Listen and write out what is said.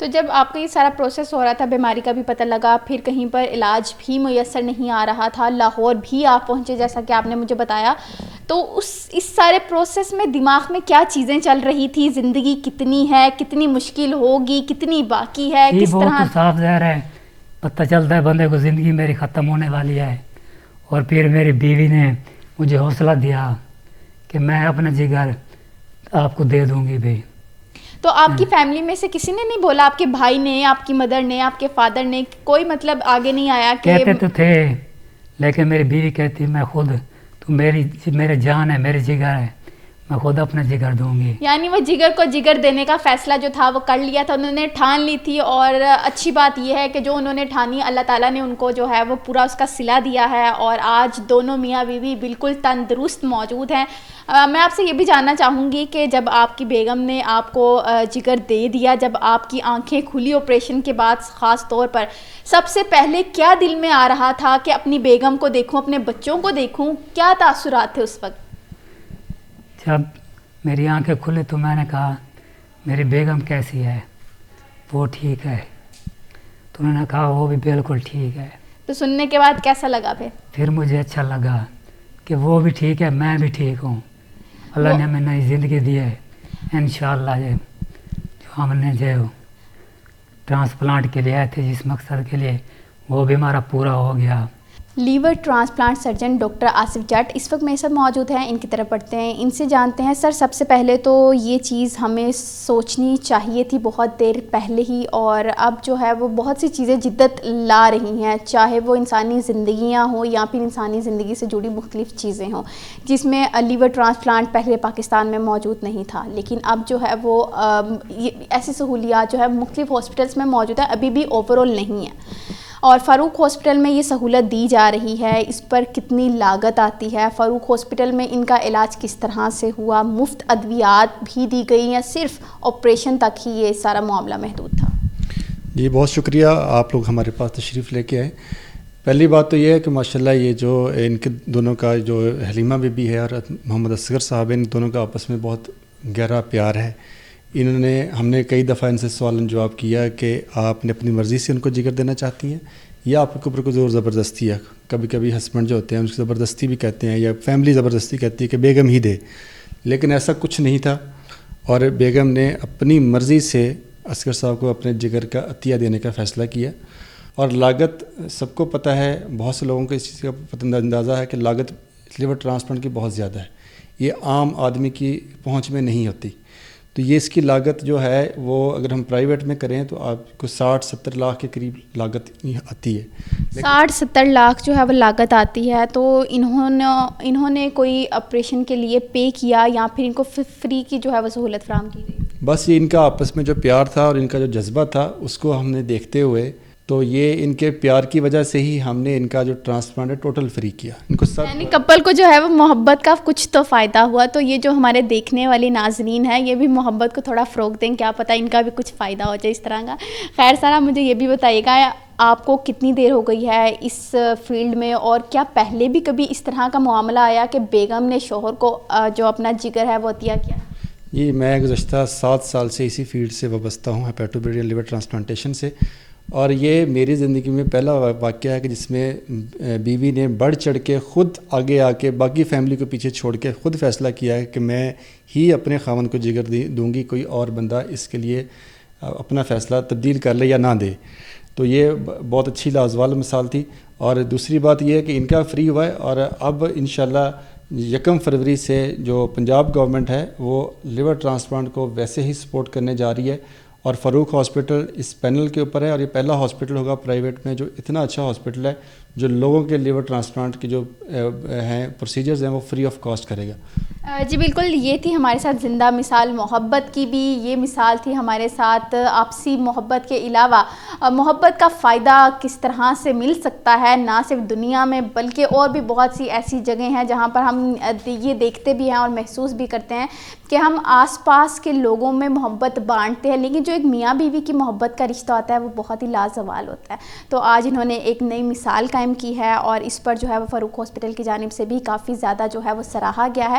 تو جب آپ کا یہ سارا پروسیس ہو رہا تھا، بیماری کا بھی پتہ لگا، پھر کہیں پر علاج بھی میسر نہیں آ رہا تھا، لاہور بھی آپ پہنچے جیسا کہ آپ نے مجھے بتایا، تو اس سارے پروسیس میں دماغ میں کیا چیزیں چل رہی تھی؟ زندگی کتنی ہے، کتنی مشکل ہوگی، کتنی باقی ہے، کس طرح؟ وہ تو صاف ظاہر ہے، پتہ چلتا ہے بندے کو زندگی میری ختم ہونے والی ہے. اور پھر میری بیوی نے مجھے حوصلہ دیا کہ میں اپنا جگر آپ کو دے دوں گی بھی. تو آپ کی فیملی میں سے کسی نے نہیں بولا، آپ کے بھائی نے، آپ کی مدر نے، آپ کے فادر نے، کوئی مطلب آگے نہیں آیا کہ؟ کہتے تو تھے، لیکن میری بیوی کہتی میں خود، تو میرے جان ہے، میرے جگر ہے، میں خود اپنا جگر دوں گی. یعنی وہ جگر کو جگر دینے کا فیصلہ جو تھا وہ کر لیا تھا، انہوں نے ٹھان لی تھی. اور اچھی بات یہ ہے کہ جو انہوں نے ٹھانی، اللہ تعالیٰ نے ان کو جو ہے وہ پورا اس کا صلہ دیا ہے، اور آج دونوں میاں بیوی بالکل تندرست موجود ہیں. میں آپ سے یہ بھی جاننا چاہوں گی کہ جب آپ کی بیگم نے آپ کو جگر دے دیا، جب آپ کی آنکھیں کھلی آپریشن کے بعد خاص طور پر، سب سے پہلے کیا دل میں آ رہا تھا کہ اپنی بیگم کو دیکھوں، اپنے بچوں کو دیکھوں؟ کیا تاثرات تھے اس وقت؟ جب میری آنکھیں کھلے تو میں نے کہا میری بیگم کیسی ہے؟ وہ ٹھیک ہے. تو انہوں نے کہا وہ بھی بالکل ٹھیک ہے. تو سننے کے بعد کیسا لگا پھر مجھے اچھا لگا کہ وہ بھی ٹھیک ہے، میں بھی ٹھیک ہوں. اللہ نے ہمیں نئی زندگی دی ہے. انشاءاللہ جو ہم نے جو ٹرانسپلانٹ کے لیے آئے تھے جس مقصد کے لیے، وہ بھی ہمارا پورا ہو گیا. Liver transplant surgeon doctor Asif Jatt اس وقت میرے ساتھ موجود ہیں. ان کی طرف پڑھتے ہیں، ان سے جانتے ہیں. سر، سب سے پہلے تو یہ چیز ہمیں سوچنی چاہیے تھی بہت دیر پہلے ہی، اور اب جو ہے وہ بہت سی چیزیں جدت لا رہی ہیں، چاہے وہ انسانی زندگیاں ہوں یا پھر انسانی زندگی سے جڑی مختلف چیزیں ہوں، جس میں لیور ٹرانسپلانٹ پہلے پاکستان میں موجود نہیں تھا، لیکن اب جو ہے وہ ایسی سہولیات جو ہے مختلف ہاسپٹلس میں موجود ہے، ابھی بھی اوور آل نہیں ہے. اور فاروق ہاسپٹل میں یہ سہولت دی جا رہی ہے، اس پر کتنی لاگت آتی ہے؟ فاروق ہاسپٹل میں ان کا علاج کس طرح سے ہوا؟ مفت ادویات بھی دی گئی یا صرف آپریشن تک ہی یہ سارا معاملہ محدود تھا؟ جی بہت شکریہ، آپ لوگ ہمارے پاس تشریف لے کے آئے. پہلی بات تو یہ ہے کہ ماشاءاللہ یہ جو ان کے دونوں کا جو حلیمہ بی بی ہے اور محمد اصغر صاحب، ان دونوں کا آپس میں بہت گہرا پیار ہے. ہم نے کئی دفعہ ان سے سوال جواب کیا کہ آپ نے اپنی مرضی سے ان کو جگر دینا چاہتی ہیں یا آپ کے اوپر کوئی زور زبردستی ہے. کبھی کبھی ہسبینڈ جو ہوتے ہیں ان کی زبردستی بھی کہتے ہیں یا فیملی زبردستی کہتی ہے کہ بیگم ہی دے، لیکن ایسا کچھ نہیں تھا. اور بیگم نے اپنی مرضی سے اصغر صاحب کو اپنے جگر کا عطیہ دینے کا فیصلہ کیا. اور لاگت سب کو پتہ ہے، بہت سے لوگوں کو اس چیز کا پتہ اندازہ ہے کہ لاگت لیور ٹرانسپلانٹ کی بہت زیادہ ہے، یہ عام آدمی کی پہنچ میں نہیں ہوتی. تو یہ اس کی لاگت جو ہے وہ اگر ہم پرائیویٹ میں کریں تو آپ کو 60-70 لاکھ کے قریب لاگت آتی ہے. 60-70 لاکھ جو ہے وہ لاگت آتی ہے. تو انہوں نے کوئی آپریشن کے لیے پے کیا یا پھر ان کو فری کی جو ہے وہ سہولت فراہم کی گئی؟ بس یہ ان کا آپس میں جو پیار تھا اور ان کا جو جذبہ تھا اس کو ہم نے دیکھتے ہوئے، تو یہ ان کے پیار کی وجہ سے ہی ہم نے ان کا جو ٹرانسپلانٹ ہے ٹوٹل فری کیا. ان کو سب یعنی کپل کو جو ہے وہ محبت کا کچھ تو فائدہ ہوا. تو یہ جو ہمارے دیکھنے والے ناظرین ہیں یہ بھی محبت کو تھوڑا فروغ دیں، کیا پتہ ان کا بھی کچھ فائدہ ہو جائے اس طرح کا. خیر سارا، مجھے یہ بھی بتائیے گا آپ کو کتنی دیر ہو گئی ہے اس فیلڈ میں، اور کیا پہلے بھی کبھی اس طرح کا معاملہ آیا کہ بیگم نے شوہر کو جو اپنا جگر ہے وہ عطیہ کیا؟ جی میں گزشتہ 7 سال سے اسی فیلڈ سے وابستہ ہوں، ہیپیٹوبیرین لیور ٹرانسپلانٹیشن سے. اور یہ میری زندگی میں پہلا واقعہ ہے کہ جس میں بیوی نے بڑھ چڑھ کے خود آگے آ کے باقی فیملی کو پیچھے چھوڑ کے خود فیصلہ کیا ہے کہ میں ہی اپنے خاوند کو جگر دوں گی، کوئی اور بندہ اس کے لیے اپنا فیصلہ تبدیل کر لے یا نہ دے. تو یہ بہت اچھی لازوال مثال تھی. اور دوسری بات یہ ہے کہ ان کا فری ہوا ہے، اور اب انشاءاللہ 1 فروری سے جو پنجاب گورنمنٹ ہے وہ لیور ٹرانسپلانٹ کو ویسے ہی سپورٹ کرنے جا رہی ہے. اور فاروق ہاسپٹل اس پینل کے اوپر ہے، اور یہ پہلا ہاسپٹل ہوگا پرائیویٹ میں جو اتنا اچھا ہاسپٹل ہے جو لوگوں کے لیور ٹرانسپلانٹ کے جو ہیں پروسیجرز ہیں وہ فری آف کاسٹ کرے گا. جی بالکل، یہ تھی ہمارے ساتھ زندہ مثال محبت کی بھی. یہ مثال تھی ہمارے ساتھ آپسی محبت کے علاوہ محبت کا فائدہ کس طرح سے مل سکتا ہے، نہ صرف دنیا میں بلکہ اور بھی بہت سی ایسی جگہیں ہیں جہاں پر ہم یہ دیکھتے بھی ہیں اور محسوس بھی کرتے ہیں کہ ہم آس پاس کے لوگوں میں محبت بانٹتے ہیں، لیکن جو ایک میاں بیوی کی محبت کا رشتہ ہوتا ہے وہ بہت ہی لازوال ہوتا ہے. تو آج انہوں نے ایک نئی مثال قائم کی ہے، اور اس پر جو ہے وہ فاروق ہاسپٹل کی جانب سے بھی کافی زیادہ جو ہے وہ سراہا گیا ہے.